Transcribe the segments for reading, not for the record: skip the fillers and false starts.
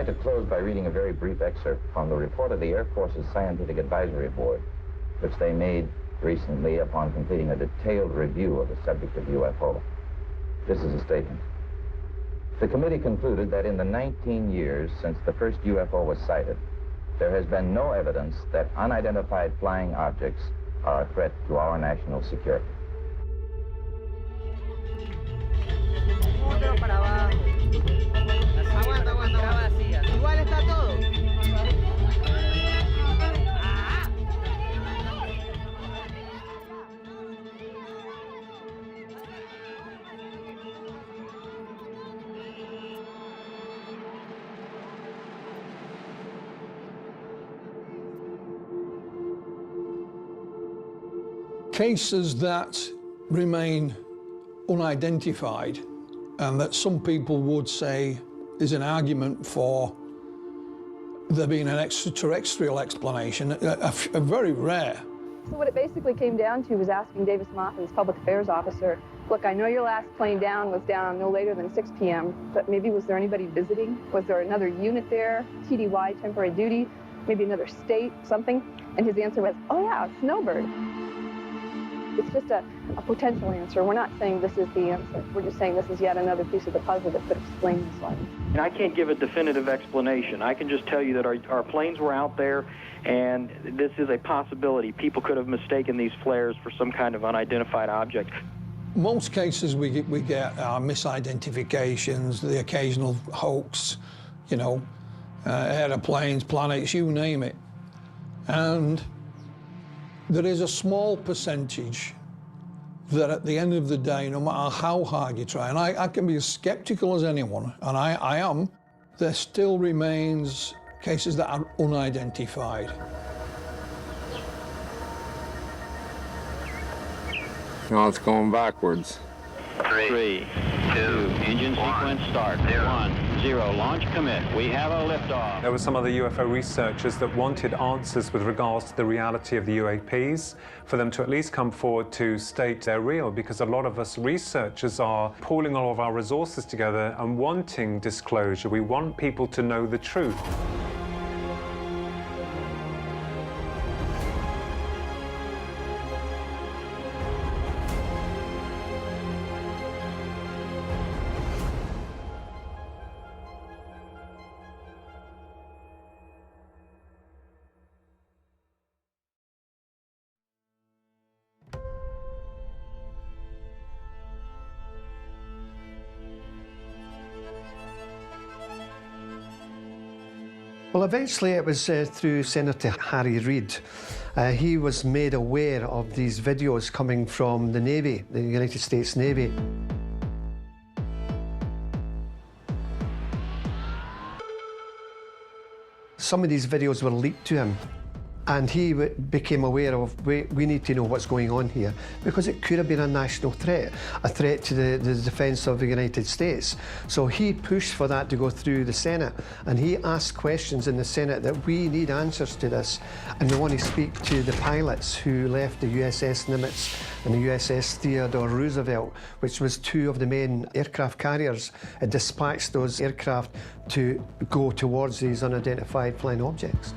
like to close by reading a very brief excerpt from the report of the Air Force's Scientific Advisory Board, which they made recently upon completing a detailed review of the subject of UFO. This is a statement. The committee concluded that in the 19 years since the first UFO was sighted, there has been no evidence that unidentified flying objects are a threat to our national security. Igual está todo. Cases that remain unidentified and that some people would say is an argument for there being an extraterrestrial explanation are very rare. So what it basically came down to was asking Davis Moffin's public affairs officer, look, I know your last plane down was down no later than 6 p.m., but maybe was there anybody visiting? Was there another unit there, TDY, temporary duty, maybe another state, something? And his answer was, oh yeah, snowbird. It's just a potential answer. We're not saying this is the answer. We're just saying this is yet another piece of the puzzle that could explain this one. And I can't give a definitive explanation. I can just tell you that our planes were out there, and this is a possibility. People could have mistaken these flares for some kind of unidentified object. Most cases we get are misidentifications, the occasional hoax, you know, aeroplanes, planets, you name it. And there is a small percentage that at the end of the day, no matter how hard you try, and I can be as skeptical as anyone, and I am, there still remains cases that are unidentified. No, it's going backwards. 3, 2, engine sequence start. 1, 0, launch commit. We have a liftoff. There were some other UFO researchers that wanted answers with regards to the reality of the UAPs, for them to at least come forward to state they're real, because a lot of us researchers are pooling all of our resources together and wanting disclosure. We want people to know the truth. Well, eventually it was through Senator Harry Reid. He was made aware of these videos coming from the Navy, the United States Navy. Some of these videos were leaked to him, and he became aware of, we need to know what's going on here, because it could have been a national threat, a threat to the defence of the United States. So he pushed for that to go through the Senate, and he asked questions in the Senate that we need answers to this, and we want to speak to the pilots who left the USS Nimitz and the USS Theodore Roosevelt, which was two of the main aircraft carriers, and dispatched those aircraft to go towards these unidentified flying objects.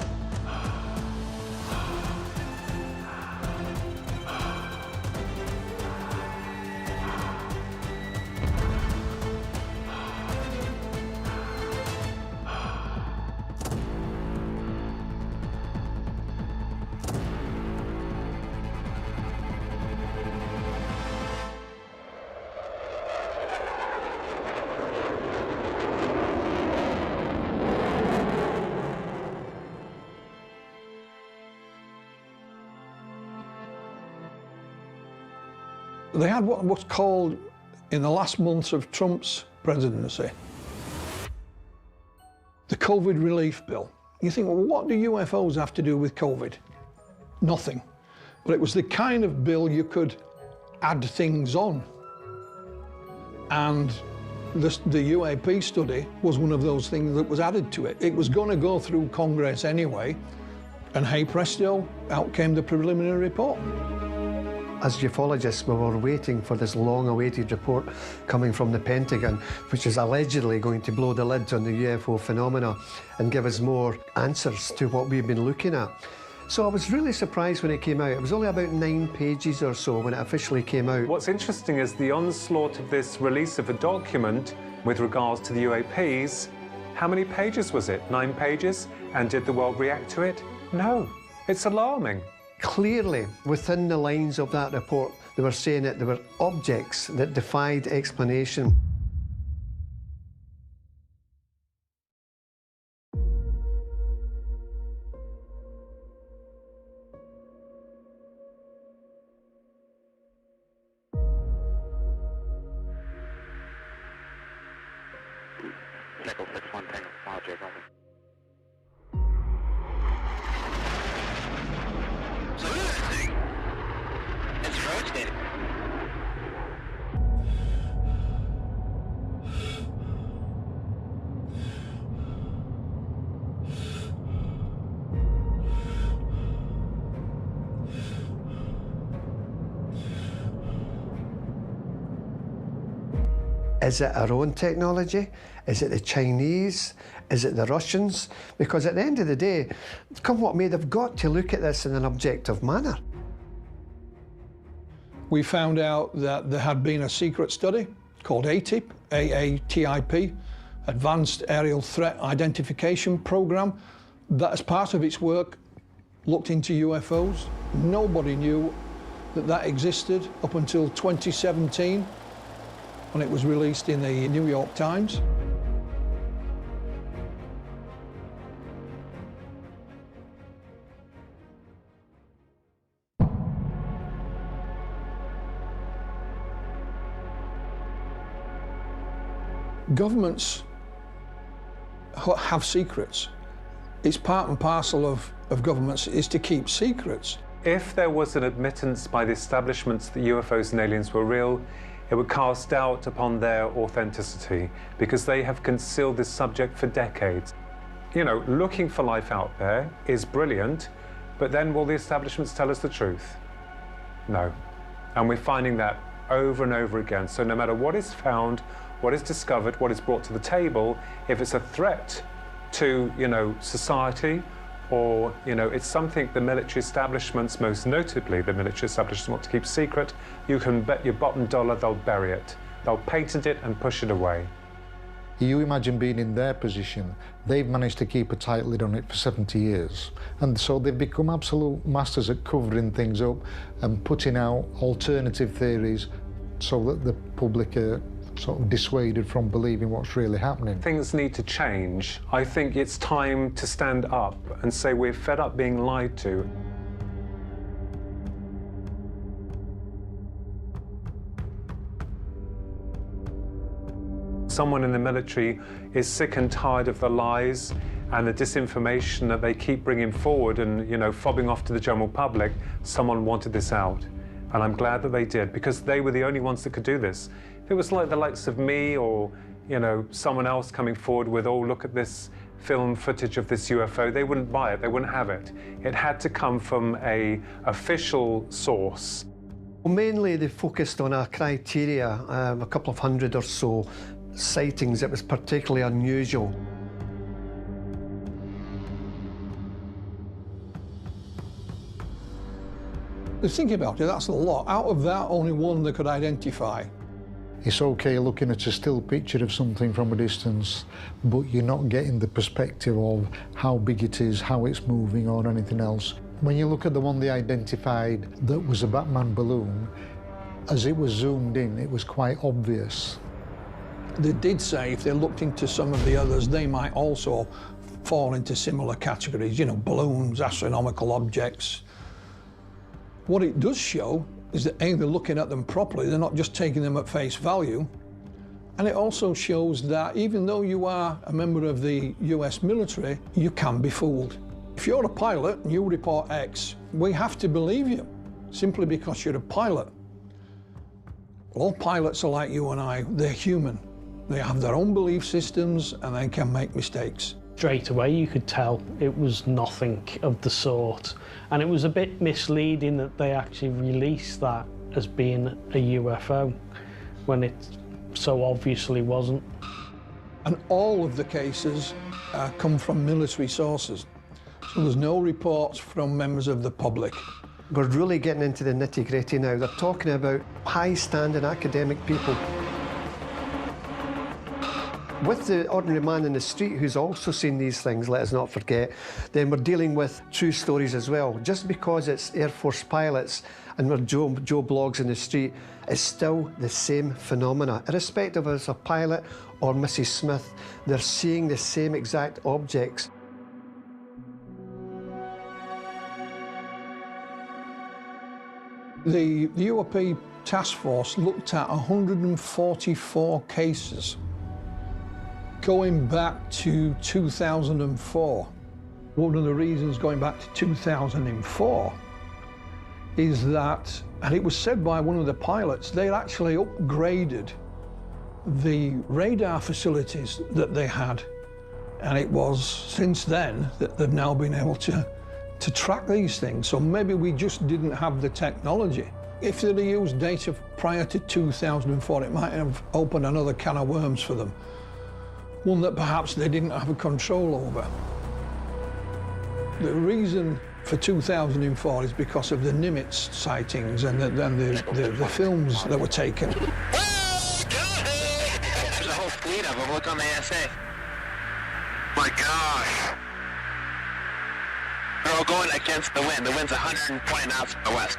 They had what was called, in the last months of Trump's presidency, the COVID relief bill. You think, well, what do UFOs have to do with COVID? Nothing. But it was the kind of bill you could add things on. And the UAP study was one of those things that was added to it. It was going to go through Congress anyway, and hey presto, out came the preliminary report. As ufologists, we were waiting for this long-awaited report coming from the Pentagon, which is allegedly going to blow the lid on the UFO phenomena and give us more answers to what we've been looking at. So I was really surprised when it came out. It was only about 9 pages or so when it officially came out. What's interesting is the onslaught of this release of a document with regards to the UAPs. How many pages was it? 9 pages? And did the world react to it? No. It's alarming. Clearly, within the lines of that report, they were saying that there were objects that defied explanation. Nickel 6-1 Tango, Smile J, over. So look at that thing. It's rotating. Is it our own technology? Is it the Chinese? Is it the Russians? Because at the end of the day, come what may, they've got to look at this in an objective manner. We found out that there had been a secret study called ATIP, AATIP, Advanced Aerial Threat Identification Program, that as part of its work looked into UFOs. Nobody knew that that existed up until 2017. When it was released in the New York Times. Governments have secrets. It's part and parcel of governments is to keep secrets. If there was an admittance by the establishments that UFOs and aliens were real, it would cast doubt upon their authenticity because they have concealed this subject for decades. You know, looking for life out there is brilliant, but then will the establishments tell us the truth? No. And we're finding that over and over again. So no matter what is found, what is discovered, what is brought to the table, if it's a threat to, you know, society, or, you know, it's something the military establishments, most notably the military establishments, want to keep secret, you can bet your bottom dollar they'll bury it. They'll patent it and push it away. You imagine being in their position. They've managed to keep a tight lid on it for 70 years. And so they've become absolute masters at covering things up and putting out alternative theories so that the public are sort of dissuaded from believing what's really happening. Things need to change. I think it's time to stand up and say we're fed up being lied to. Someone in the military is sick and tired of the lies and the disinformation that they keep bringing forward and, you know, fobbing off to the general public. Someone wanted this out. And I'm glad that they did, because they were the only ones that could do this. If it was like the likes of me or, you know, someone else coming forward with, oh, look at this film footage of this UFO, they wouldn't buy it, they wouldn't have it. It had to come from an official source. Well, mainly they focused on a criteria, a couple of hundred or so sightings that was particularly unusual. Think about it, that's a lot. Out of that, only one they could identify. It's okay looking at a still picture of something from a distance, but you're not getting the perspective of how big it is, how it's moving or anything else. When you look at the one they identified that was a Batman balloon, as it was zoomed in, it was quite obvious. They did say if they looked into some of the others, they might also fall into similar categories, you know, balloons, astronomical objects. What it does show is that A, they're looking at them properly, they're not just taking them at face value. And it also shows that even though you are a member of the US military, you can be fooled. If you're a pilot and you report X, we have to believe you, simply because you're a pilot. All pilots are like you and I, they're human. They have their own belief systems and they can make mistakes. Straight away you could tell it was nothing of the sort, and it was a bit misleading that they actually released that as being a UFO when it so obviously wasn't. And all of the cases come from military sources, so there's no reports from members of the public. We're really getting into the nitty-gritty now. They're talking about high-standing academic people. With the ordinary man in the street who's also seen these things, let us not forget, then we're dealing with true stories as well. Just because it's Air Force pilots and we're Joe Blogs in the street, it's still the same phenomena. Irrespective of it's a pilot or Mrs. Smith, they're seeing the same exact objects. The UAP task force looked at 144 cases going back to 2004. One of the reasons going back to 2004 is that, and it was said by one of the pilots, they actually upgraded the radar facilities that they had. And it was since then that they've now been able to track these things. So maybe we just didn't have the technology. If they'd used data prior to 2004, it might have opened another can of worms for them. One that perhaps they didn't have a control over. The reason for 2004 is because of the Nimitz sightings and the films that were taken. There's a whole fleet of them. Look on the ASA. My gosh. They're all going against the wind. The wind's 120 knots from the west.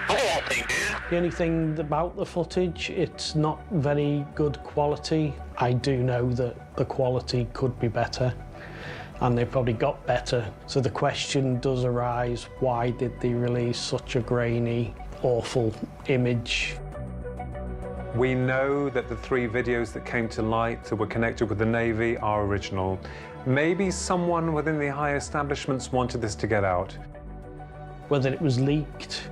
The whole thing, dude. The only thing about the footage, it's not very good quality. I do know that the quality could be better, and they probably got better. So the question does arise, why did they release such a grainy, awful image? We know that the 3 videos that came to light that were connected with the Navy are original. Maybe someone within the high establishments wanted this to get out. Whether it was leaked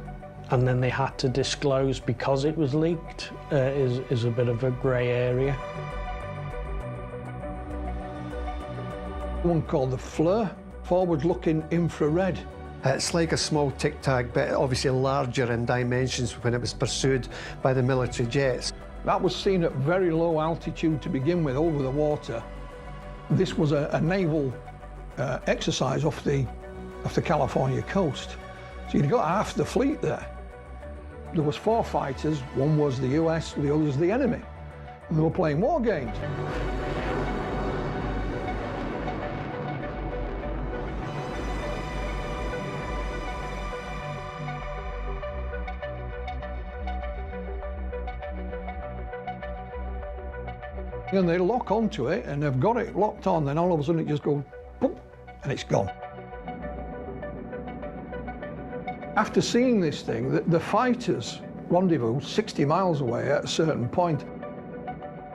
and then they had to disclose because it was leaked is a bit of a grey area. One called the FLIR, forward-looking infrared. It's like a small tic-tac, but obviously larger in dimensions when it was pursued by the military jets. That was seen at very low altitude to begin with, over the water. This was a naval exercise off the California coast. So you'd got half the fleet there. There was 4 fighters, one was the US, the other was the enemy. And they were playing war games. And they lock onto it, and they've got it locked on, then all of a sudden it just goes, boop, and it's gone. After seeing this thing, the fighters rendezvous 60 miles away at a certain point.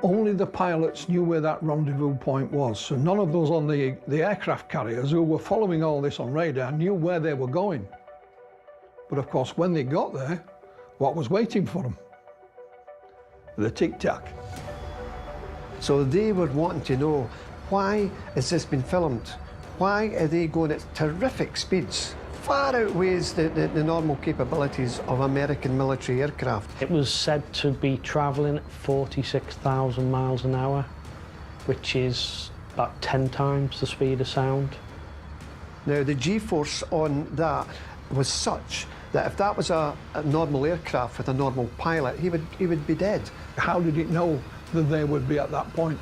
Only the pilots knew where that rendezvous point was, so none of those on the aircraft carriers who were following all this on radar knew where they were going. But of course, when they got there, what was waiting for them? The tic-tac. So they were wanting to know, why has this been filmed? Why are they going at terrific speeds? Far outweighs the normal capabilities of American military aircraft. It was said to be travelling at 46,000 miles an hour, which is about 10 times the speed of sound. Now, the G-force on that was such that if that was a normal aircraft with a normal pilot, he would be dead. How did it know that they would be at that point?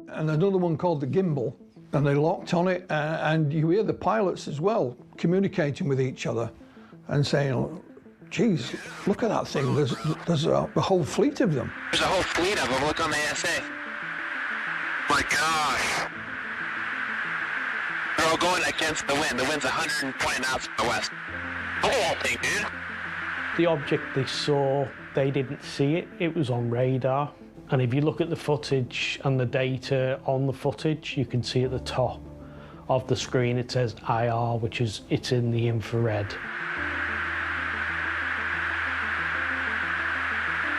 And another one called the gimbal, and they locked on it, and you hear the pilots as well communicating with each other and saying, geez, look at that thing, there's a whole fleet of them. There's a whole fleet of them. Look on the ASA. My gosh. They're all going against the wind. The wind's 120 knots from the west. The whole thing, dude. The object they saw, they didn't see it. It was on radar. And if you look at the footage and the data on the footage, you can see at the top of the screen it says IR, which is it's in the infrared.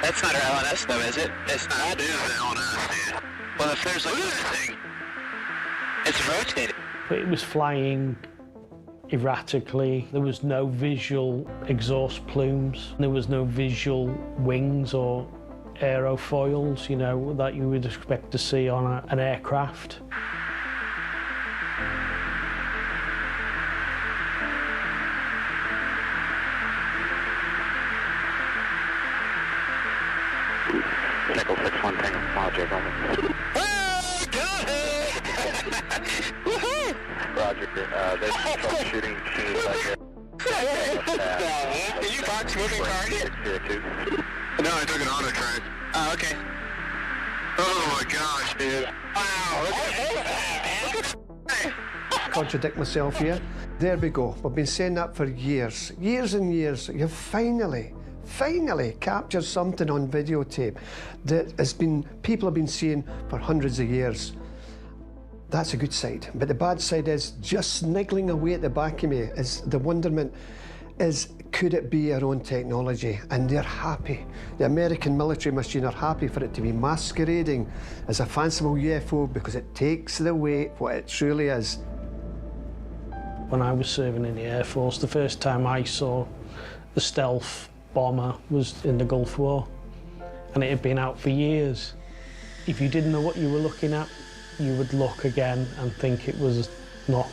That's not our LNS though, is it? It's not. That is the LNS, yeah. Well, if there's like that thing, it's rotating. But it was flying erratically. There was no visual exhaust plumes. There was no visual wings or aerofoils, you know, that you would expect to see on an aircraft. Nickel 61 Tango, Roger, over. Oh, got it! Woohoo! Roger, there's troubleshooting machines out here. Did you box moving target? No, I took an auto track. Oh, okay. Oh my gosh, dude. Wow, Contradict myself here. There we go. We've been saying that for years and years. You've finally captured something on videotape that people have been seeing for hundreds of years. That's a good side. But the bad side is just sniggling away at the back of me is the wonderment is, could it be our own technology? And they're happy. The American military machine are happy for it to be masquerading as a fanciful UFO because it takes away what it truly is. When I was serving in the Air Force, the first time I saw the stealth bomber was in the Gulf War, and it had been out for years. If you didn't know what you were looking at, you would look again and think it was not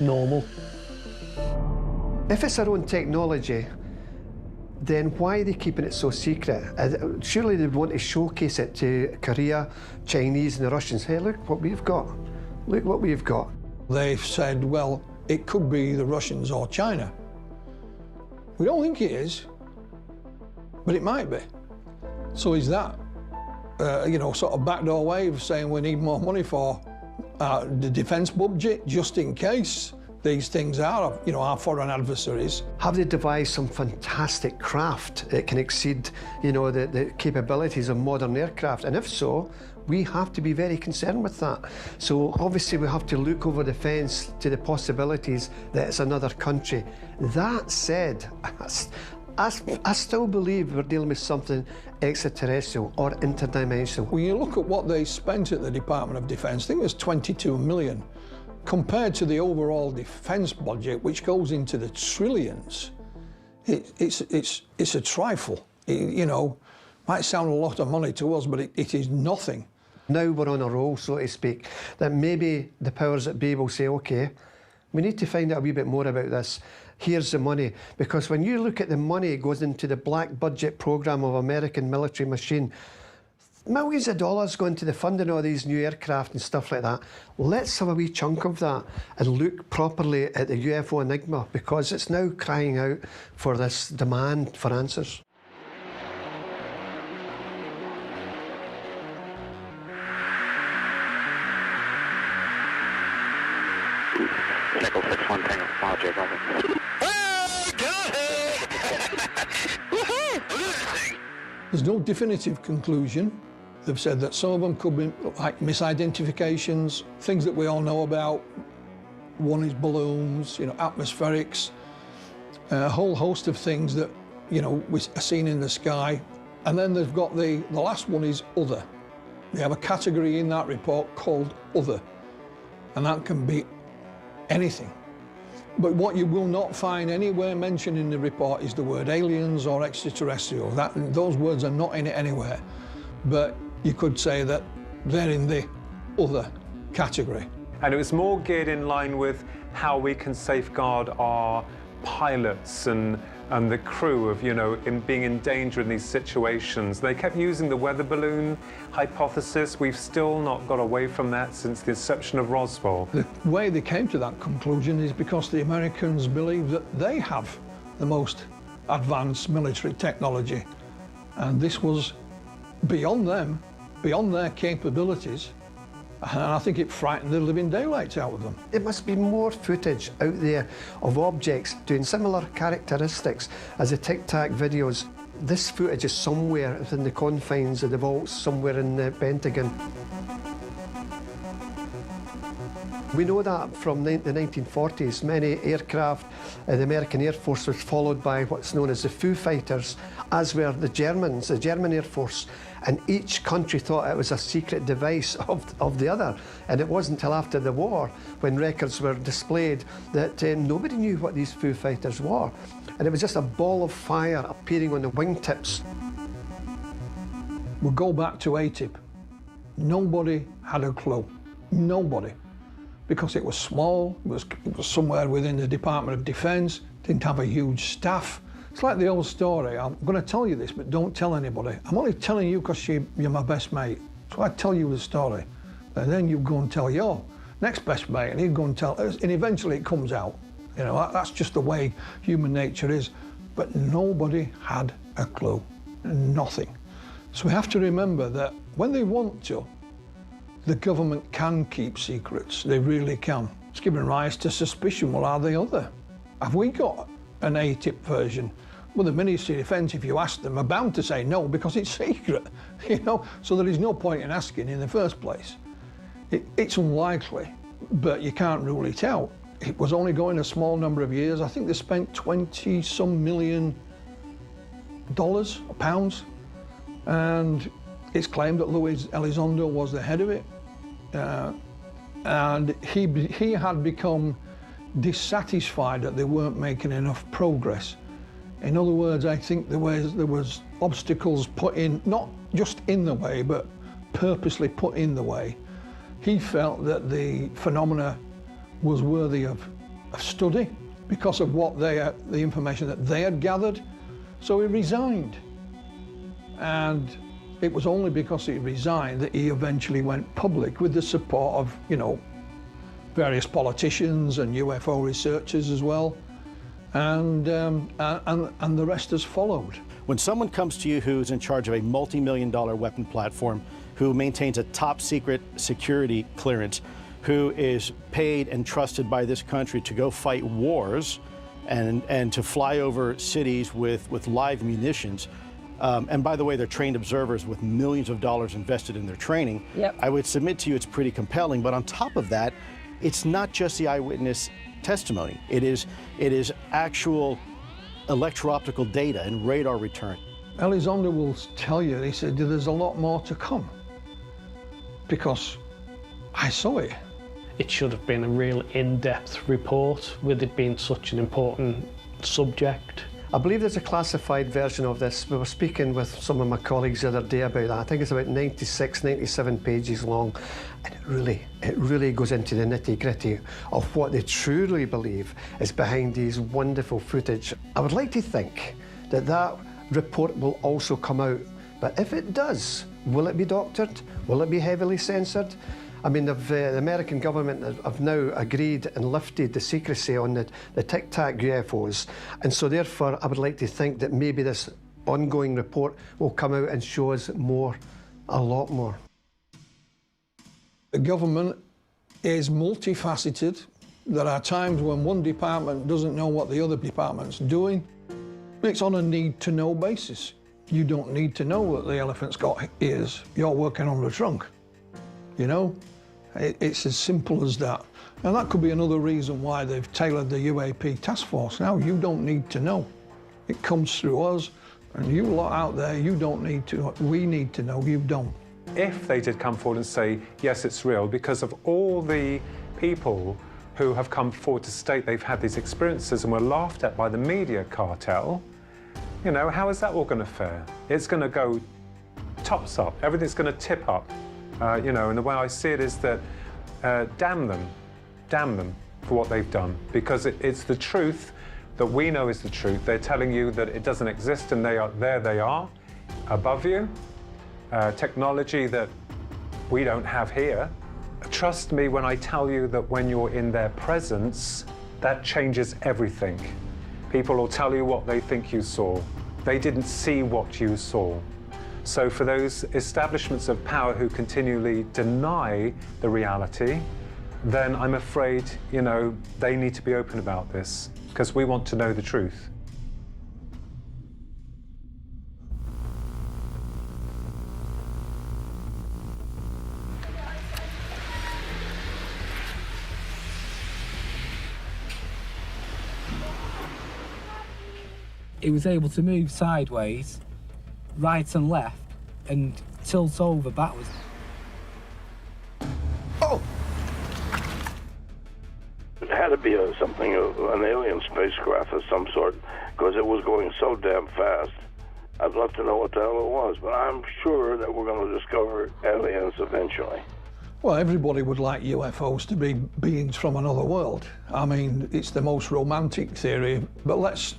normal. If it's our own technology, then why are they keeping it so secret? Surely they'd want to showcase it to Korea, Chinese and the Russians. Hey, look what we've got. Look what we've got. They've said, well, it could be the Russians or China. We don't think it is, but it might be. So is that, you know, sort of backdoor way of saying we need more money for the defence budget, just in case these things are, you know, our foreign adversaries? Have they devised some fantastic craft that can exceed, you know, the capabilities of modern aircraft? And if so, we have to be very concerned with that. So obviously we have to look over the fence to the possibilities that it's another country. That said, I still believe we're dealing with something extraterrestrial or interdimensional. When you look at what they spent at the Department of Defence, I think it was 22 million. Compared to the overall defence budget, which goes into the trillions, it's a trifle. You know, might sound a lot of money to us, but it is nothing. Now we're on a roll, so to speak, that maybe the powers that be will say, OK, we need to find out a wee bit more about this. Here's the money. Because when you look at the money that goes into the black budget programme of American military machine, millions of dollars going to the funding of these new aircraft and stuff like that. Let's have a wee chunk of that and look properly at the UFO enigma, because it's now crying out for this demand for answers. Nickel 61 Tango, Roger, over. Oh, got it! Woohoo! Look at that thing! There's no definitive conclusion. They've said that some of them could be like misidentifications, things that we all know about. One is balloons, you know, atmospherics, a whole host of things that, you know, we are seen in the sky. And then they've got the last one is other. They have a category in that report called other, and that can be anything. But what you will not find anywhere mentioned in the report is the word aliens or extraterrestrial. Those words are not in it anywhere. But you could say that they're in the other category. And it was more geared in line with how we can safeguard our pilots and the crew of, you know, being in danger in these situations. They kept using the weather balloon hypothesis. We've still not got away from that since the inception of Roswell. The way they came to that conclusion is because the Americans believe that they have the most advanced military technology. And this was beyond them, beyond their capabilities. And I think it frightened the living daylights out of them. There must be more footage out there of objects doing similar characteristics as the Tic Tac videos. This footage is somewhere within the confines of the vaults, somewhere in the Pentagon. We know that from the 1940s, many aircraft, the American Air Force was followed by what's known as the Foo Fighters, as were the Germans, the German Air Force, and each country thought it was a secret device of the other. And it wasn't until after the war, when records were displayed, that nobody knew what these Foo Fighters were. And it was just a ball of fire appearing on the wingtips. We'll go back to ATIP. Nobody had a clue. Nobody. Because it was small, it was somewhere within the Department of Defense, didn't have a huge staff. It's like the old story, I'm going to tell you this, but don't tell anybody. I'm only telling you because you're my best mate. So I tell you the story, and then you go and tell your next best mate, and he'd go and tell, and eventually it comes out. You know, that's just the way human nature is. But nobody had a clue, nothing. So we have to remember that when they want to, the government can keep secrets, they really can. It's given rise to suspicion, well, are they other? Have we got an ATIP version? Well, the Ministry of Defence, if you ask them, are bound to say no because it's secret, you know, so there is no point in asking in the first place. It's unlikely, but you can't rule it out. It was only going a small number of years. I think they spent $20-some million or pounds, and it's claimed that Luis Elizondo was the head of it, and he had become dissatisfied that they weren't making enough progress. In other words, I think there was obstacles put in, not just in the way, but purposely put in the way. He felt that the phenomena was worthy of study because of what the information that they had gathered. So he resigned. And it was only because he resigned that he eventually went public with the support of, you know, various politicians and UFO researchers as well. And the rest has followed. When someone comes to you who's in charge of a multi-million-dollar weapon platform, who maintains a top-secret security clearance, who is paid and trusted by this country to go fight wars and to fly over cities with live munitions, and by the way, they're trained observers with millions of dollars invested in their training. Yep. I would submit to you it's pretty compelling, but on top of that, it's not just the eyewitness testimony. It is actual electro-optical data and radar return. Elizondo will tell you, he said, there's a lot more to come because I saw it. It should have been a real in-depth report with it being such an important subject. I believe there's a classified version of this. We were speaking with some of my colleagues the other day about that. I think it's about 96, 97 pages long. And it really goes into the nitty-gritty of what they truly believe is behind these wonderful footage. I would like to think that that report will also come out. But if it does, will it be doctored? Will it be heavily censored? I mean, the American government have now agreed and lifted the secrecy on the Tic Tac UFOs. And so therefore, I would like to think that maybe this ongoing report will come out and show us more, a lot more. The government is multifaceted. There are times when one department doesn't know what the other department's doing. It's on a need-to-know basis. You don't need to know that the elephant's got ears. You're working on the trunk, you know? It's as simple as that. And that could be another reason why they've tailored the UAP task force. Now, you don't need to know. It comes through us, and you lot out there, you don't need to. We need to know, you don't. If they did come forward and say, yes, it's real, because of all the people who have come forward to state they've had these experiences and were laughed at by the media cartel, you know, how is that all going to fare? It's going to go tops up. Everything's going to tip up. You know, and the way I see it is that damn them for what they've done, because it's the truth that we know is the truth. They're telling you that it doesn't exist, and they are, above you. Technology that we don't have here. Trust me when I tell you that when you're in their presence, that changes everything. People will tell you what they think you saw. They didn't see what you saw. So for those establishments of power who continually deny the reality, then I'm afraid, you know, they need to be open about this, because we want to know the truth. He was able to move sideways, right and left, and tilt over backwards. Oh! It had to be something, an alien spacecraft of some sort, because it was going so damn fast. I'd love to know what the hell it was, but I'm sure that we're going to discover aliens eventually. Well, everybody would like UFOs to be beings from another world. I mean, it's the most romantic theory, but let's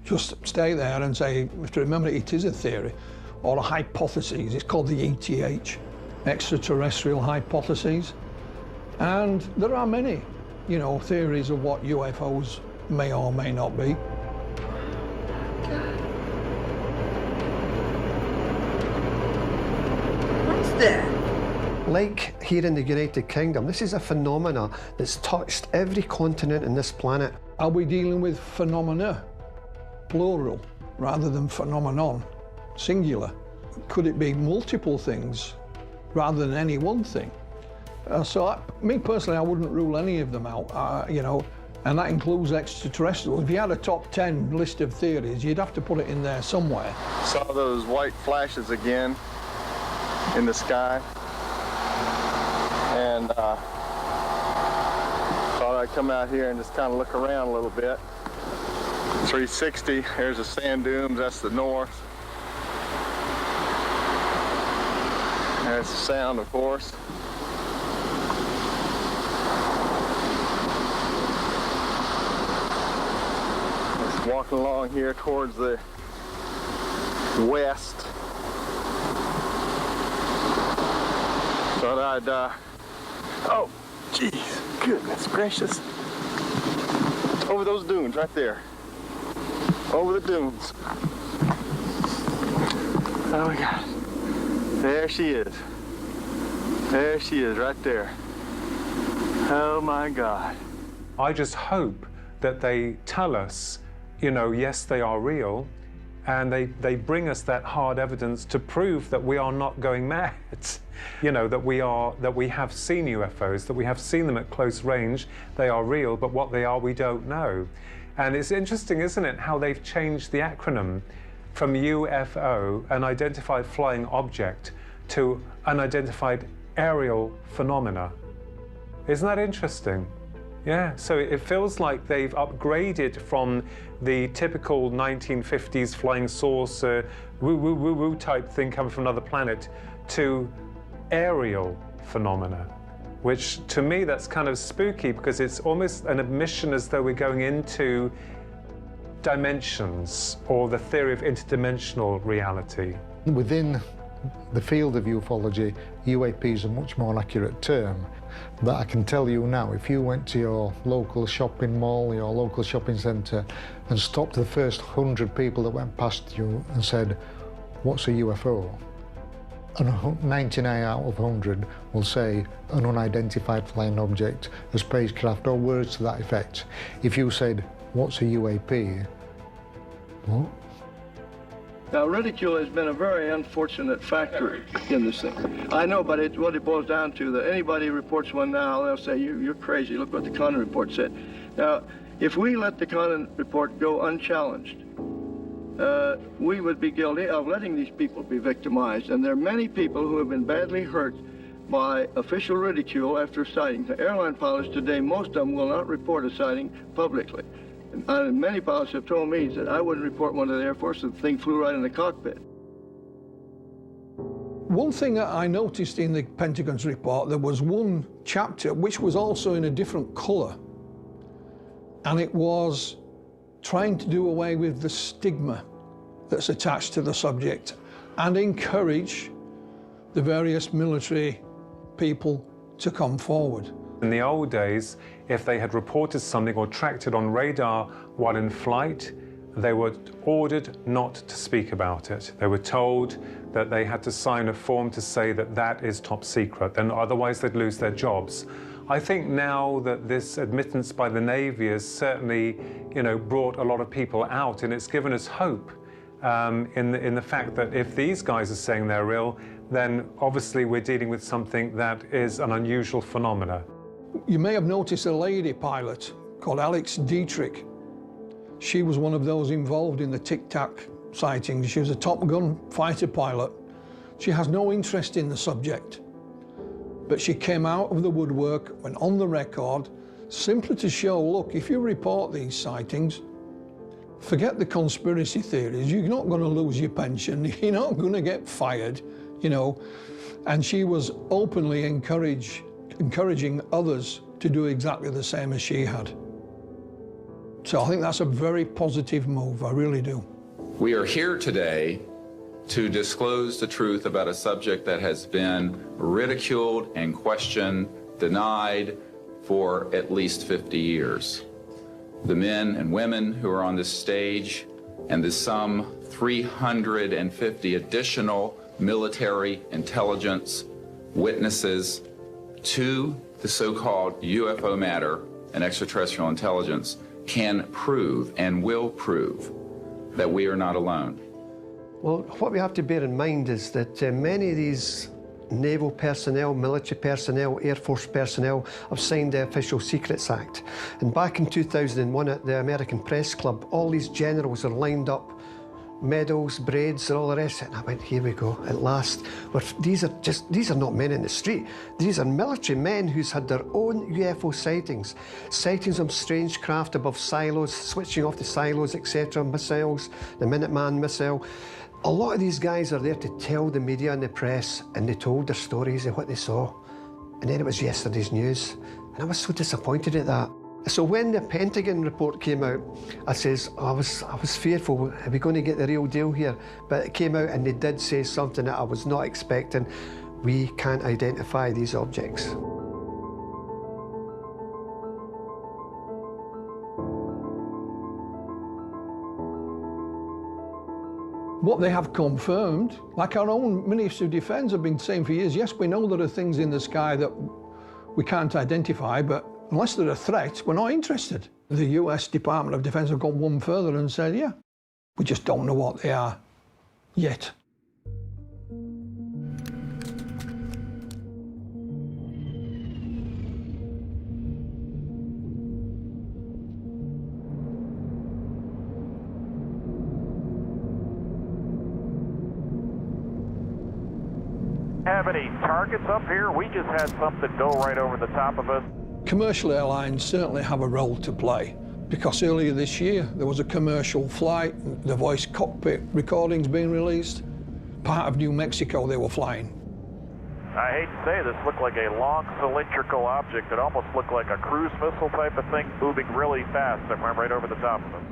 just stay there and say, we have to remember it is a theory or a hypothesis. It's called the ETH, extraterrestrial hypotheses. And there are many, you know, theories of what UFOs may or may not be. What's that? Like here in the United Kingdom, this is a phenomena that's touched every continent in this planet. Are we dealing with phenomena, plural, rather than phenomenon, singular? Could it be multiple things rather than any one thing? Me personally, I wouldn't rule any of them out, you know, and that includes extraterrestrial. If you had a top 10 list of theories, you'd have to put it in there somewhere. Saw those white flashes again in the sky. And thought I'd come out here and just kind of look around a little bit. 360, here's the sand dunes, that's the north. There's the sound, of course. Just walking along here towards the west. Thought I'd oh, geez, goodness gracious. Over those dunes right there. Over the dunes. Oh my God. There she is. There she is right there. Oh my God. I just hope that they tell us, you know, yes, they are real, and they bring us that hard evidence to prove that we are not going mad. You know, that we have seen UFOs, that we have seen them at close range. They are real, but what they are, we don't know. And it's interesting, isn't it, how they've changed the acronym from UFO, unidentified flying object, to unidentified aerial phenomena. Isn't that interesting? Yeah, so it feels like they've upgraded from the typical 1950s flying saucer, woo-woo-woo-woo type thing coming from another planet to aerial phenomena, which to me that's kind of spooky because it's almost an admission as though we're going into dimensions or the theory of interdimensional reality. Within the field of ufology, UAP is a much more accurate term. But I can tell you now, if you went to your local shopping mall, your local shopping centre, and stopped the first 100 people that went past you and said, "What's a UFO?" and 99 out of 100 will say an unidentified flying object, a spacecraft, or words to that effect. If you said, "What's a UAP?" What? Now, ridicule has been a very unfortunate factor in this thing. I know, but what it boils down to, that anybody reports one now, they'll say, you're crazy, look what the Condon report said. Now, if we let the Condon report go unchallenged, we would be guilty of letting these people be victimized. And there are many people who have been badly hurt by official ridicule after sighting. The airline pilots today, most of them will not report a sighting publicly. Many pilots have told me that I wouldn't report one to the Air Force if the thing flew right in the cockpit. One thing that I noticed in the Pentagon's report, there was one chapter which was also in a different colour, and it was trying to do away with the stigma that's attached to the subject and encourage the various military people to come forward. In the old days, if they had reported something or tracked it on radar while in flight, they were ordered not to speak about it. They were told that they had to sign a form to say that that is top secret, and otherwise they'd lose their jobs. I think now that this admittance by the Navy has certainly, you know, brought a lot of people out, and it's given us hope in the fact that if these guys are saying they're real, then obviously we're dealing with something that is an unusual phenomena. You may have noticed a lady pilot called Alex Dietrich. She was one of those involved in the Tic Tac sightings. She was a Top Gun fighter pilot. She has no interest in the subject. But she came out of the woodwork, went on the record, simply to show, look, if you report these sightings, forget the conspiracy theories, you're not going to lose your pension, you're not going to get fired, you know. And she was openly encouraging others to do exactly the same as she had. So I think that's a very positive move, I really do. We are here today to disclose the truth about a subject that has been ridiculed and questioned, denied for at least 50 years. The men and women who are on this stage and the some 350 additional military intelligence witnesses to the so-called UFO matter and extraterrestrial intelligence can prove and will prove that we are not alone. Well, what we have to bear in mind is that many of these naval personnel, military personnel, Air Force personnel have signed the Official Secrets Act. And back in 2001 at the American Press Club, all these generals are lined up, medals, braids, and all the rest. And I went, here we go, at last. These are not men in the street. These are military men who's had their own UFO sightings. Sightings of strange craft above silos, switching off the silos, etc., missiles, the Minuteman missile. A lot of these guys are there to tell the media and the press, and they told their stories of what they saw. And then it was yesterday's news. And I was so disappointed at that. So when the Pentagon report came out, I was fearful, are we going to get the real deal here? But it came out and they did say something that I was not expecting. We can't identify these objects. What they have confirmed, like our own Ministry of Defence have been saying for years, yes, we know there are things in the sky that we can't identify, but unless they're a threat, we're not interested. The US Department of Defence have gone one further and said, yeah, we just don't know what they are yet. Have any targets up here? We just had something go right over the top of us. Commercial airlines certainly have a role to play, because earlier this year there was a commercial flight, the voice cockpit recordings being released. Part of New Mexico they were flying. I hate to say this, looked like a long cylindrical object. It almost looked like a cruise missile type of thing moving really fast that went right over the top of us.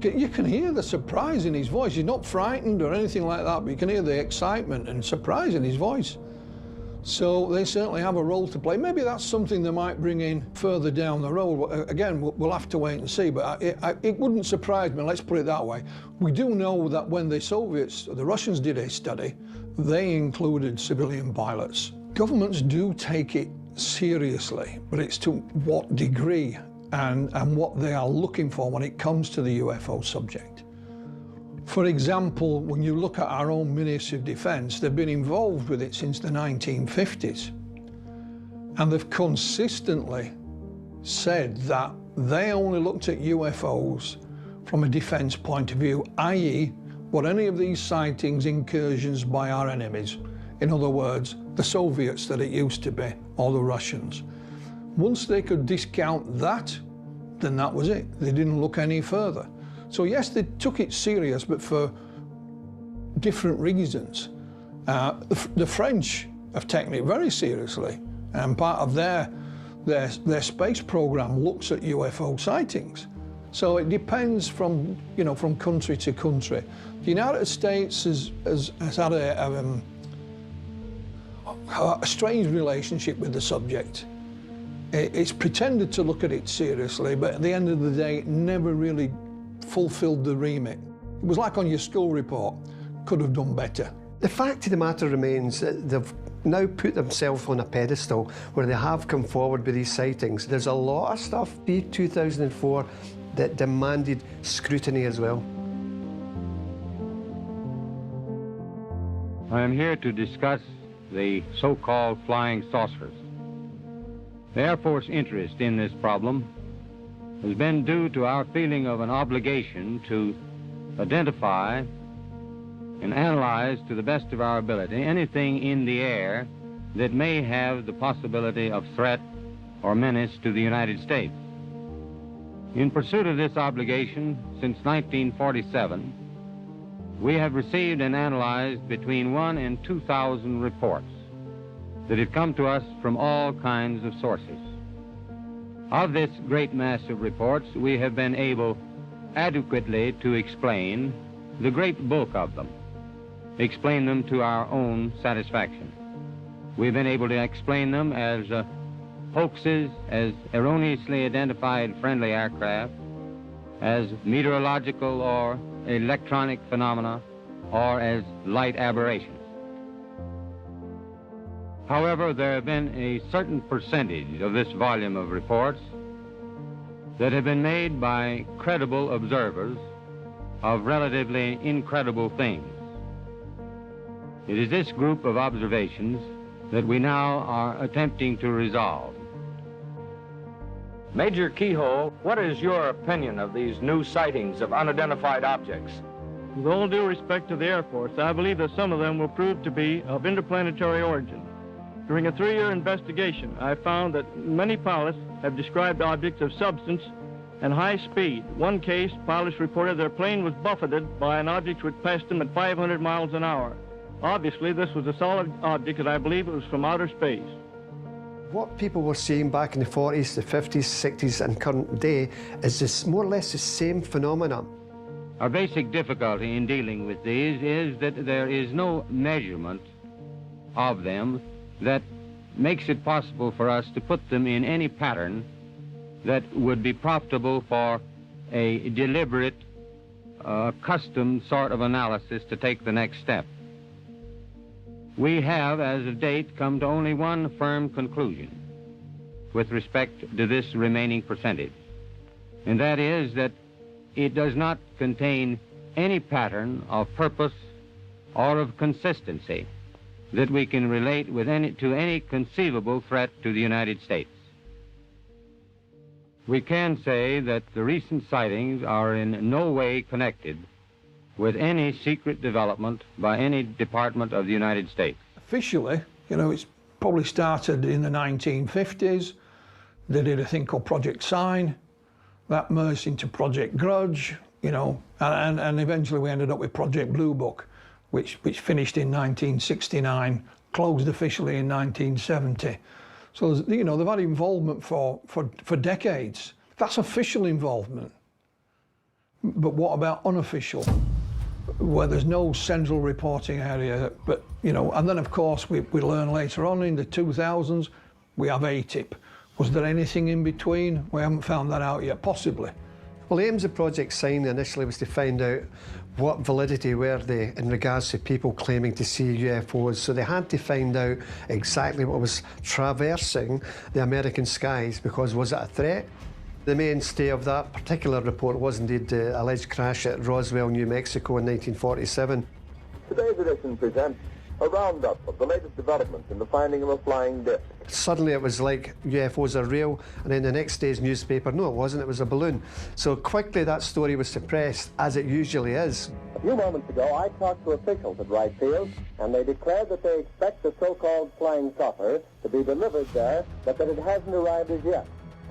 You can hear the surprise in his voice. He's not frightened or anything like that, but you can hear the excitement and surprise in his voice. So they certainly have a role to play. Maybe that's something they might bring in further down the road. Again, we'll have to wait and see, but it wouldn't surprise me, let's put it that way. We do know that when the Soviets, the Russians did a study, they included civilian pilots. Governments do take it seriously, but it's to what degree and what they are looking for when it comes to the UFO subject. For example, when you look at our own Ministry of Defence, they've been involved with it since the 1950s. And they've consistently said that they only looked at UFOs from a defence point of view, i.e., were any of these sightings incursions by our enemies? In other words, the Soviets that it used to be, or the Russians. Once they could discount that, then that was it. They didn't look any further. So yes, they took it serious, but for different reasons. The French have taken it very seriously, and part of their space program looks at UFO sightings. So it depends from country to country. The United States has had a strange relationship with the subject. It's pretended to look at it seriously, but at the end of the day, it never really fulfilled the remit. It was like on your school report, could have done better. The fact of the matter remains that they've now put themselves on a pedestal where they have come forward with these sightings. There's a lot of stuff pre-2004 that demanded scrutiny as well. I am here to discuss the so-called flying saucers. The Air Force interest in this problem has been due to our feeling of an obligation to identify and analyze to the best of our ability anything in the air that may have the possibility of threat or menace to the United States. In pursuit of this obligation, since 1947, we have received and analyzed between 1,000 and 2,000 reports that have come to us from all kinds of sources. Of this great mass of reports, we have been able adequately to explain the great bulk of them, explain them to our own satisfaction. We've been able to explain them as hoaxes, as erroneously identified friendly aircraft, as meteorological or electronic phenomena, or as light aberrations. However, there have been a certain percentage of this volume of reports that have been made by credible observers of relatively incredible things. It is this group of observations that we now are attempting to resolve. Major Keyhole, what is your opinion of these new sightings of unidentified objects? With all due respect to the Air Force, I believe that some of them will prove to be of interplanetary origin. During a 3-year investigation, I found that many pilots have described objects of substance and high speed. One case, pilots reported their plane was buffeted by an object which passed them at 500 miles an hour. Obviously, this was a solid object, and I believe it was from outer space. What people were seeing back in the 40s, the 50s, 60s, and current day is this more or less the same phenomenon. Our basic difficulty in dealing with these is that there is no measurement of them that makes it possible for us to put them in any pattern that would be profitable for a deliberate, custom sort of analysis to take the next step. We have, as of date, come to only one firm conclusion with respect to this remaining percentage, and that is that it does not contain any pattern of purpose or of consistency that we can relate with to any conceivable threat to the United States. We can say that the recent sightings are in no way connected with any secret development by any department of the United States. Officially, you know, it's probably started in the 1950s. They did a thing called Project Sign. That merged into Project Grudge, you know, and eventually we ended up with Project Blue Book, which finished in 1969, closed officially in 1970. So, you know, they've had involvement for decades. That's official involvement. But what about unofficial? Where there's no central reporting area, but, you know, and then of course we learn later on in the 2000s, we have ATIP. Was there anything in between? We haven't found that out yet, possibly. Well, the aims of Project Sign initially was to find out what validity were they in regards to people claiming to see UFOs. So they had to find out exactly what was traversing the American skies, because was it a threat? The mainstay of that particular report was indeed the alleged crash at Roswell, New Mexico in 1947. Today's edition presents a roundup of the latest developments in the finding of a flying disc. Suddenly it was like UFOs are real, and in the next day's newspaper, no it wasn't, it was a balloon. So quickly that story was suppressed, as it usually is. A few moments ago I talked to officials at Wright Field, and they declared that they expect the so-called flying saucer to be delivered there, but that it hasn't arrived as yet.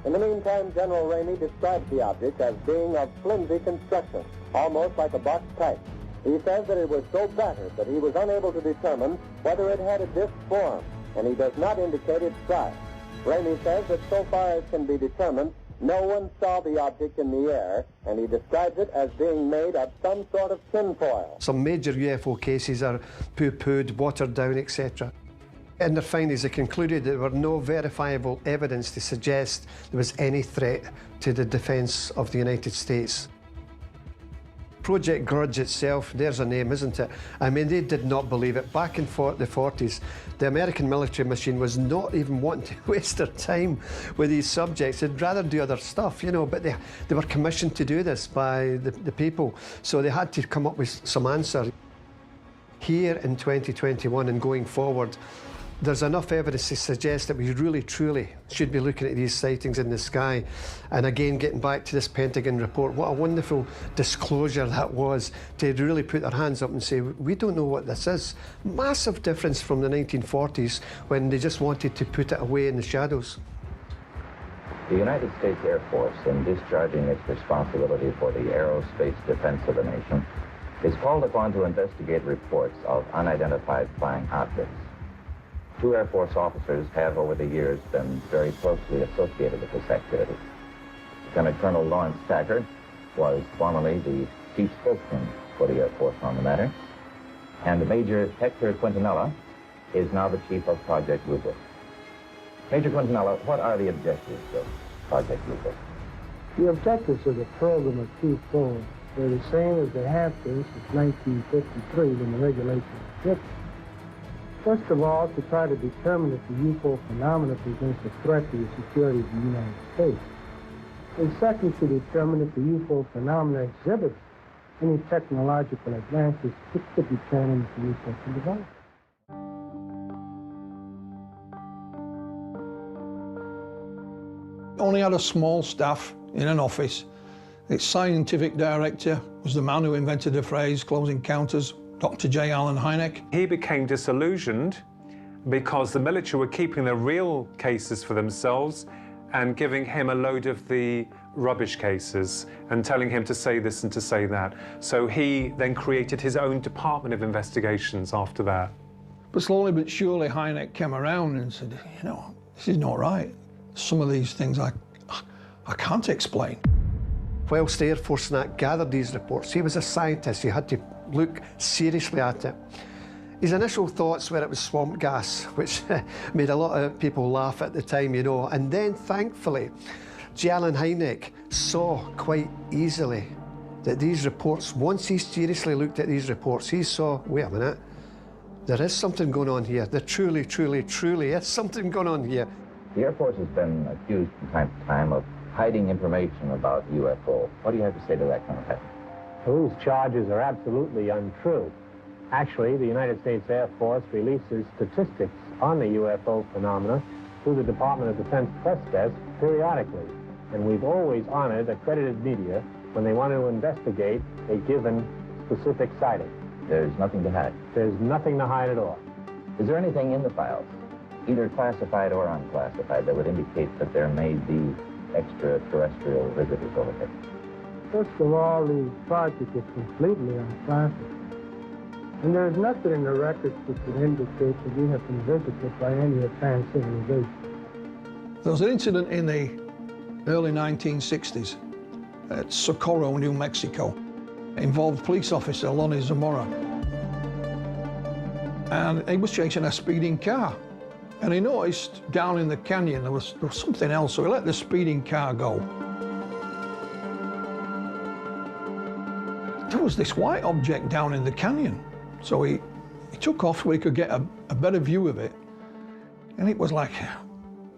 In the meantime, General Ramey describes the object as being of flimsy construction, almost like a box type. He says that it was so battered that he was unable to determine whether it had a disc form, and he does not indicate its size. Ramey says that so far as can be determined, no one saw the object in the air, and he describes it as being made of some sort of tinfoil. Some major UFO cases are poo-pooed, watered down, etc. In their findings, they concluded there were no verifiable evidence to suggest there was any threat to the defence of the United States. Project Grudge itself, there's a name, isn't it? I mean, they did not believe it. Back in the 40s, the American military machine was not even wanting to waste their time with these subjects. They'd rather do other stuff, you know, but they were commissioned to do this by the people, so they had to come up with some answer. Here in 2021 and going forward, there's enough evidence to suggest that we really, truly should be looking at these sightings in the sky. And again, getting back to this Pentagon report, what a wonderful disclosure that was, to really put their hands up and say, we don't know what this is. Massive difference from the 1940s when they just wanted to put it away in the shadows. The United States Air Force, in discharging its responsibility for the aerospace defense of the nation, is called upon to investigate reports of unidentified flying objects. 2 Air Force officers have, over the years, been very closely associated with this activity. Lieutenant Colonel Lawrence Taggart was formerly the chief spokesman for the Air Force on the matter, and Major Hector Quintanilla is now the chief of Project Blue Book. Major Quintanilla, what are the objectives of Project Blue Book? The objectives of the program are twofold. They're the same as they have been since 1953 when the regulations were written. First of all, to try to determine if the UFO phenomena presents a threat to the security of the United States. And second, to determine if the UFO phenomena exhibits any technological advances which could be turned into research and development. Only had a small staff in an office. Its scientific director was the man who invented the phrase close encounters, Dr. J. Allen Hynek. He became disillusioned because the military were keeping the real cases for themselves and giving him a load of the rubbish cases and telling him to say this and to say that. So he then created his own department of investigations after that. But slowly but surely Hynek came around and said, you know, this is not right. Some of these things I can't explain. Whilst the Air Force and that gathered these reports, he was a scientist, he had to look seriously at it. His initial thoughts were it was swamp gas, which made a lot of people laugh at the time, you know. And then, thankfully, J. Allen Hynek saw quite easily that these reports, once he seriously looked at these reports, he saw, wait a minute, there is something going on here. There truly, truly, truly is something going on here. The Air Force has been accused from time to time of hiding information about UFO. What do you have to say to that, Colonel Taggart? Those charges are absolutely untrue. Actually, the United States Air Force releases statistics on the UFO phenomena through the Department of Defense press desk periodically. And we've always honored accredited media when they want to investigate a given specific sighting. There's nothing to hide? There's nothing to hide at all. Is there anything in the files, either classified or unclassified, that would indicate that there may be extraterrestrial visitors over here? First of all, the project is completely unclassified. And there is nothing in the records which would indicate that we have been visited by any advanced civilization. There was an incident in the early 1960s at Socorro, New Mexico. It involved police officer Lonnie Zamora. And he was chasing a speeding car. And he noticed down in the canyon there was something else, so he let the speeding car go. There was this white object down in the canyon. So he took off so he could get a better view of it. And it was like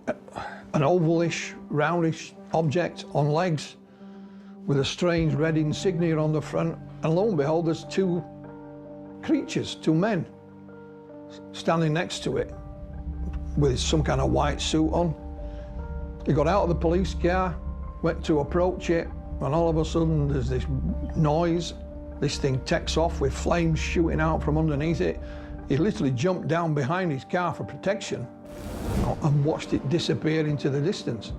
an ovalish, roundish object on legs with a strange red insignia on the front. And lo and behold, there's 2 creatures, 2 men, standing next to it with some kind of white suit on. He got out of the police car, went to approach it, and all of a sudden there's this noise. This thing takes off with flames shooting out from underneath it. He literally jumped down behind his car for protection and watched it disappear into the distance.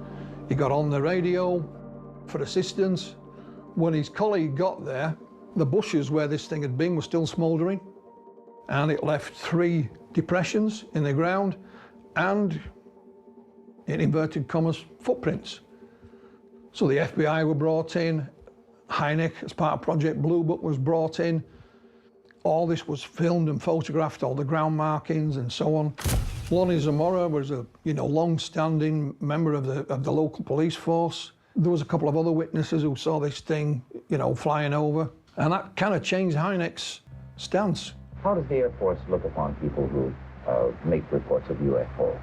He got on the radio for assistance. When his colleague got there, the bushes where this thing had been were still smouldering, and it left 3 depressions in the ground and, in inverted commas, footprints. So the FBI were brought in. Hynek, as part of Project Blue Book, was brought in. All this was filmed and photographed, all the ground markings and so on. Lonnie Zamora was a long-standing member of the local police force. There was a couple of other witnesses who saw this thing, flying over, and that kind of changed Hynek's stance. How does the Air Force look upon people who make reports of UFO?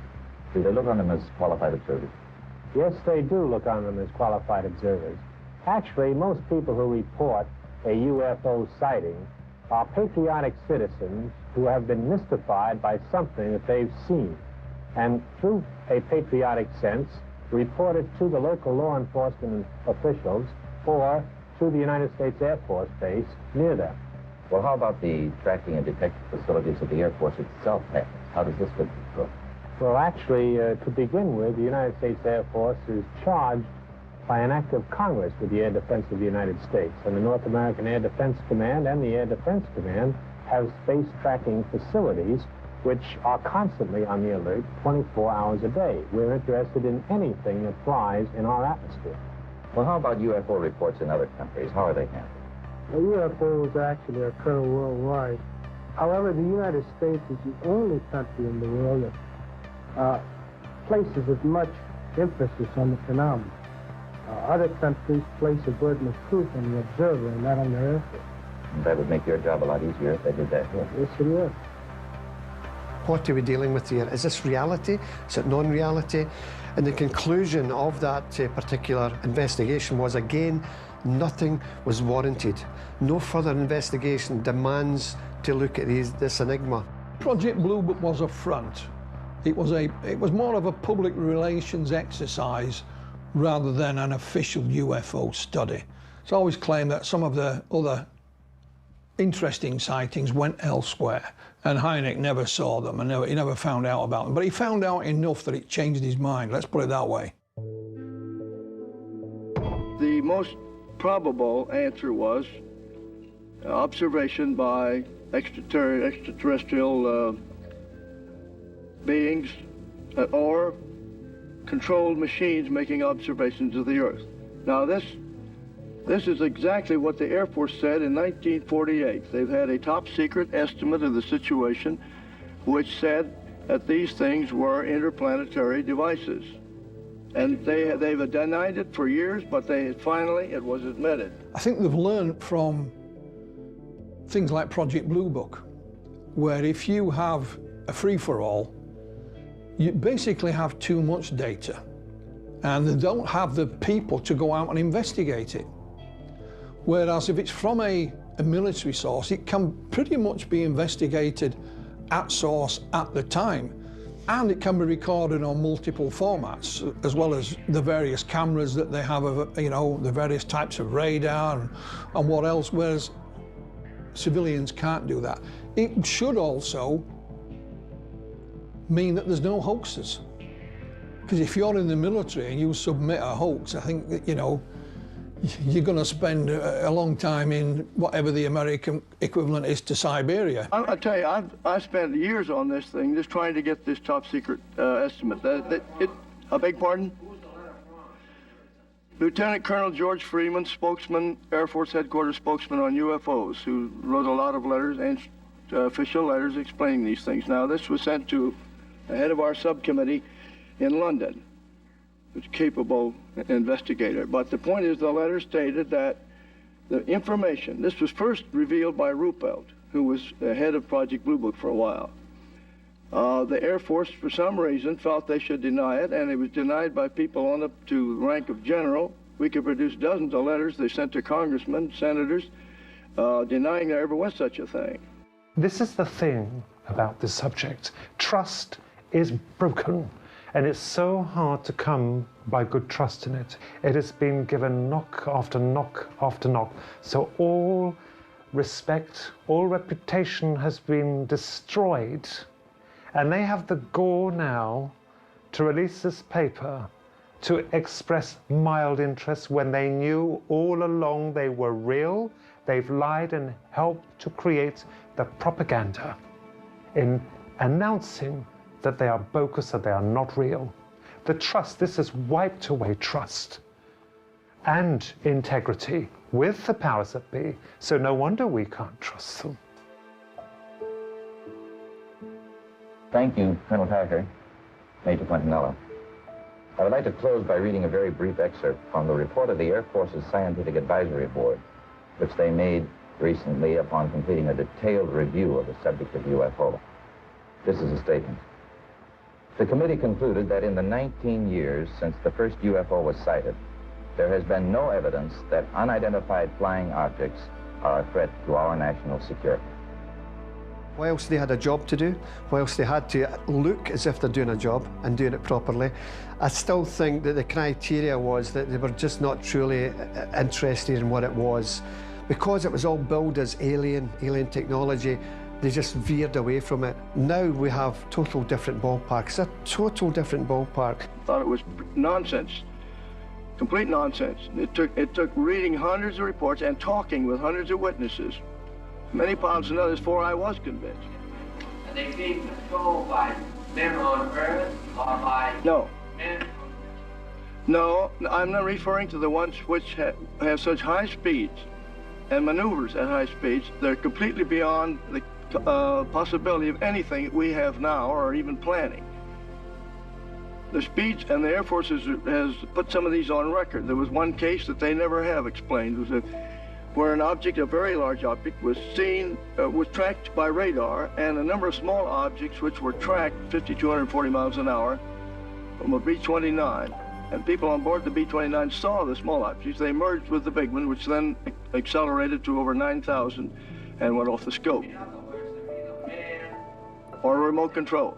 Do they look on them as qualified observers? Yes, they do look on them as qualified observers. Actually, most people who report a UFO sighting are patriotic citizens who have been mystified by something that they've seen, and through a patriotic sense, report it to the local law enforcement officials or to the United States Air Force base near them. Well, how about the tracking and detecting facilities that the Air Force itself has? How does this fit the book? Well, actually, to begin with, the United States Air Force is charged by an act of Congress with the air defense of the United States. And the North American Air Defense Command and the Air Defense Command have space tracking facilities which are constantly on the alert 24 hours a day. We're interested in anything that flies in our atmosphere. Well, how about UFO reports in other countries? How are they handled? Well, UFOs actually occur worldwide. However, the United States is the only country in the world that places as much emphasis on the phenomenon. Other countries place a burden of proof on the observer and not on their effort. That would make your job a lot easier if they did that here. Yes, it is. What are we dealing with here? Is this reality? Is it non-reality? And the conclusion of that particular investigation was, again, nothing was warranted. No further investigation demands to look at this enigma. Project Blue Book was a front. It was more of a public relations exercise rather than an official UFO study. It's always claimed that some of the other interesting sightings went elsewhere, and Hynek never saw them, and he never found out about them. But he found out enough that it changed his mind, let's put it that way. The most probable answer was observation by extraterrestrial beings or controlled machines making observations of the Earth. Now this is exactly what the Air Force said in 1948. They've had a top secret estimate of the situation which said that these things were interplanetary devices. And they've denied it for years, but finally it was admitted. I think they've learned from things like Project Blue Book, where if you have a free-for-all, you basically have too much data, and they don't have the people to go out and investigate it. Whereas if it's from a military source, it can pretty much be investigated at source at the time. And it can be recorded on multiple formats, as well as the various cameras that they have, the various types of radar and what else, whereas civilians can't do that. It should also mean that there's no hoaxes. Because if you're in the military and you submit a hoax, I think that, you're going to spend a long time in whatever the American equivalent is to Siberia. I'll tell you, I've spent years on this thing, just trying to get this top secret estimate. I beg pardon? Lieutenant Colonel George Freeman, spokesman, Air Force Headquarters spokesman on UFOs, who wrote a lot of letters, and official letters explaining these things. Now, this was sent to the head of our subcommittee in London, who's a capable investigator. But the point is, the letter stated that the information, this was first revealed by Ruppelt, who was the head of Project Blue Book for a while. The Air Force, for some reason, felt they should deny it, and it was denied by people on up to the rank of general. We could produce dozens of letters they sent to congressmen, senators, denying there ever was such a thing. This is the thing about this subject. Trust is broken. And it's so hard to come by good trust in it. It has been given knock after knock after knock. So all respect, all reputation has been destroyed. And they have the gall now to release this paper to express mild interest when they knew all along they were real. They've lied and helped to create the propaganda in announcing that they are bogus, that they are not real. The trust, this has wiped away trust and integrity with the powers that be, so no wonder we can't trust them. Thank you, Colonel Packer, Major Quintanilla. I would like to close by reading a very brief excerpt from the report of the Air Force's Scientific Advisory Board, which they made recently upon completing a detailed review of the subject of UFO. This is a statement. The committee concluded that in the 19 years since the first UFO was sighted, there has been no evidence that unidentified flying objects are a threat to our national security. Whilst they had a job to do, whilst they had to look as if they're doing a job and doing it properly, I still think that the criteria was that they were just not truly interested in what it was. Because it was all billed as alien technology, they just veered away from it. Now we have total different ballpark. It's a total different ballpark. I thought it was nonsense, complete nonsense. It took reading hundreds of reports and talking with hundreds of witnesses, many pounds and others, before I was convinced. Are they being controlled by men on Earth or by men? No, I'm not referring to the ones which have such high speeds and maneuvers at high speeds. They're completely beyond the possibility of anything we have now or even planning. The speeds, and the Air Force has put some of these on record. There was one case that they never have explained. It was where an object, a very large object, was seen, was tracked by radar, and a number of small objects which were tracked 50 to 140 miles an hour from a B-29. And people on board the B-29 saw the small objects. They merged with the big one, which then accelerated to over 9,000 and went off the scope. Or remote control.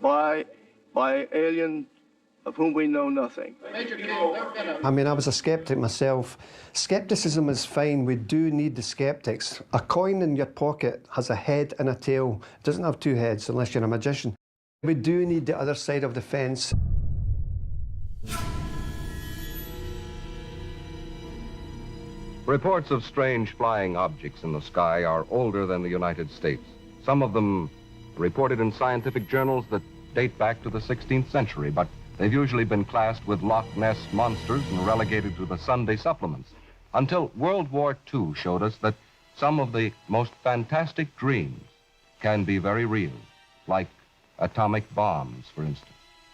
By alien of whom we know nothing. I mean, I was a skeptic myself. Skepticism is fine. We do need the skeptics. A coin in your pocket has a head and a tail. It doesn't have two heads unless you're a magician. We do need the other side of the fence. Reports of strange flying objects in the sky are older than the United States. Some of them reported in scientific journals that date back to the 16th century, but they've usually been classed with Loch Ness monsters and relegated to the Sunday supplements, until World War II showed us that some of the most fantastic dreams can be very real, like atomic bombs, for instance.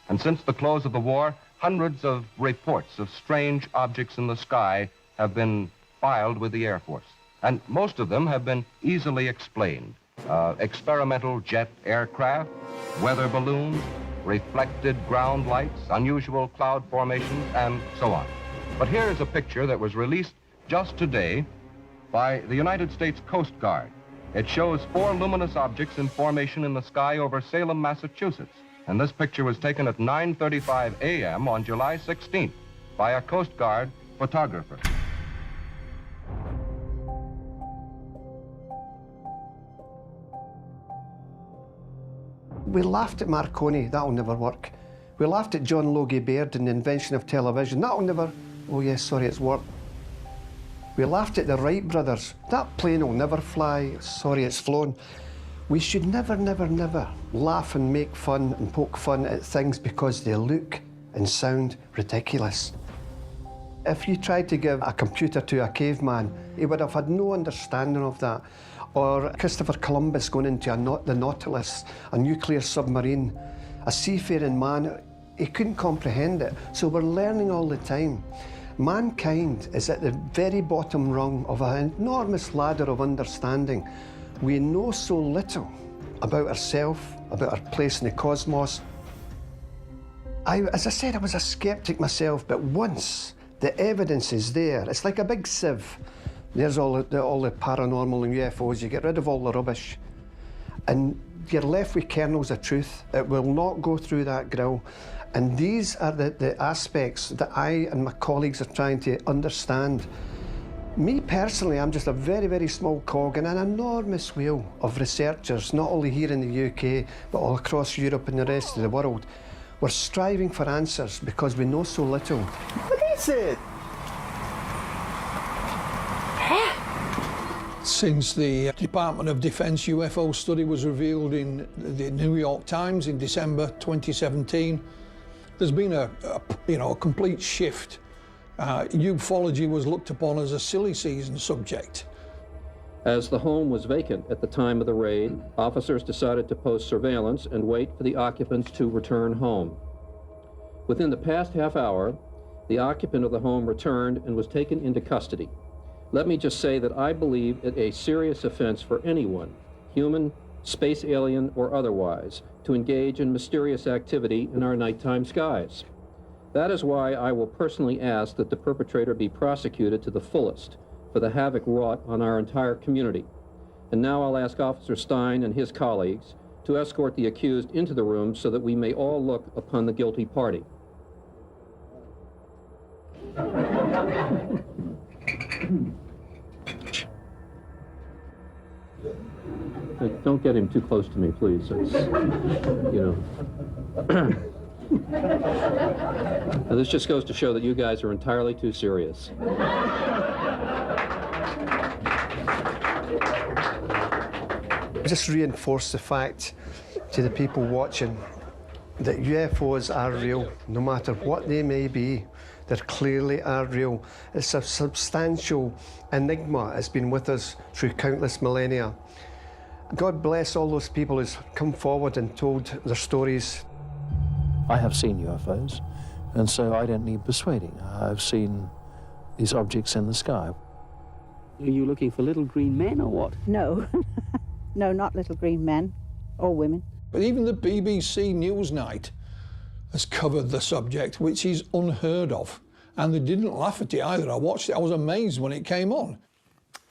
And since the close of the war, hundreds of reports of strange objects in the sky have been filed with the Air Force, and most of them have been easily explained. Experimental jet aircraft, weather balloons, reflected ground lights, unusual cloud formations, and so on. But here is a picture that was released just today by the United States Coast Guard. It shows 4 luminous objects in formation in the sky over Salem, Massachusetts. And this picture was taken at 9:35 a.m. on July 16th by a Coast Guard photographer. We laughed at Marconi, that'll never work. We laughed at John Logie Baird and the invention of television, that'll never, oh yes, sorry, it's worked. We laughed at the Wright brothers, that plane will never fly, sorry, it's flown. We should never, never, never laugh and make fun and poke fun at things because they look and sound ridiculous. If you tried to give a computer to a caveman, he would have had no understanding of that. Or Christopher Columbus going into the Nautilus, a nuclear submarine, a seafaring man, he couldn't comprehend it. So we're learning all the time. Mankind is at the very bottom rung of an enormous ladder of understanding. We know so little about ourselves, about our place in the cosmos. As I said, I was a skeptic myself, but once the evidence is there, it's like a big sieve. There's all the paranormal and UFOs. You get rid of all the rubbish, and you're left with kernels of truth. It will not go through that grill. And these are the aspects that I and my colleagues are trying to understand. Me personally, I'm just a very, very small cog in an enormous wheel of researchers, not only here in the UK, but all across Europe and the rest of the world. We're striving for answers because we know so little. What is it? Since the Department of Defense UFO study was revealed in the New York Times in December 2017, there's been a complete shift. Ufology was looked upon as a silly season subject. As the home was vacant at the time of the raid, officers decided to post surveillance and wait for the occupants to return home. Within the past half hour, the occupant of the home returned and was taken into custody. Let me just say that I believe it a serious offense for anyone, human, space alien, or otherwise, to engage in mysterious activity in our nighttime skies. That is why I will personally ask that the perpetrator be prosecuted to the fullest for the havoc wrought on our entire community. And now I'll ask Officer Stein and his colleagues to escort the accused into the room so that we may all look upon the guilty party. Don't get him too close to me, please. It's, you know. Now, this just goes to show that you guys are entirely too serious. Just reinforce the fact to the people watching that UFOs are real, no matter what they may be. They clearly are real. It's a substantial enigma. It's been with us through countless millennia. God bless all those people who's come forward and told their stories. I have seen UFOs, and so I don't need persuading. I've seen these objects in the sky. Are you looking for little green men or what? No. No, not little green men or women. But even the BBC Newsnight has covered the subject, which is unheard of. And they didn't laugh at it either. I watched it, I was amazed when it came on.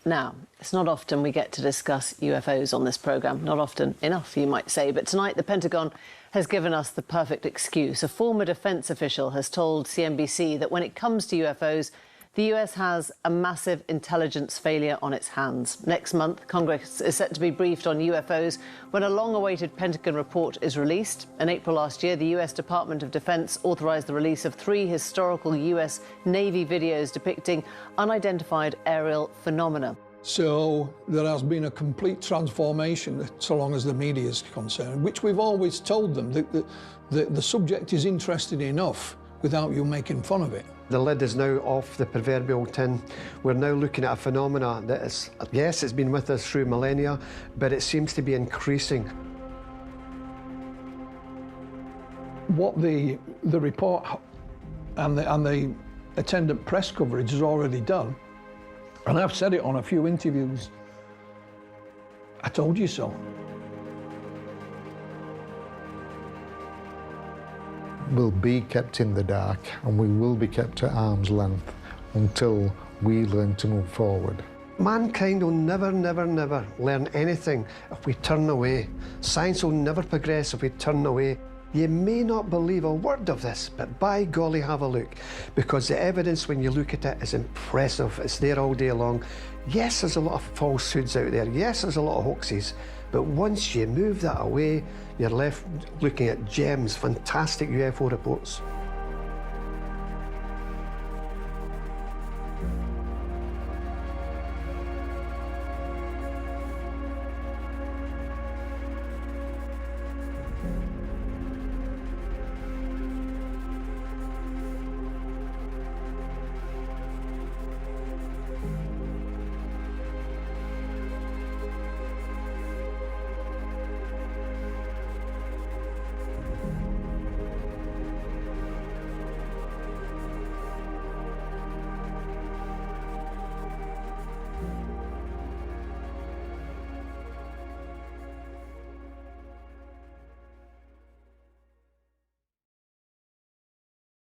Now, it's not often we get to discuss UFOs on this programme, not often enough, you might say, but tonight the Pentagon has given us the perfect excuse. A former defence official has told CNBC that when it comes to UFOs, the US has a massive intelligence failure on its hands. Next month, Congress is set to be briefed on UFOs when a long-awaited Pentagon report is released. In April last year, the US Department of Defense authorized the release of 3 historical US Navy videos depicting unidentified aerial phenomena. So there has been a complete transformation, so long as the media is concerned, which we've always told them that the subject is interesting enough without you making fun of it. The lid is now off the proverbial tin. We're now looking at a phenomena that is, yes, it's been with us through millennia, but it seems to be increasing. What the report and the attendant press coverage has already done, and I've said it on a few interviews, I told you so. Will be kept in the dark, and we will be kept at arm's length until we learn to move forward. Mankind will never, never, never learn anything if we turn away. Science will never progress if we turn away. You may not believe a word of this, but by golly, have a look, because the evidence, when you look at it, is impressive. It's there all day long. Yes, there's a lot of falsehoods out there. Yes, there's a lot of hoaxes. But once you move that away, you're left looking at gems, fantastic UFO reports.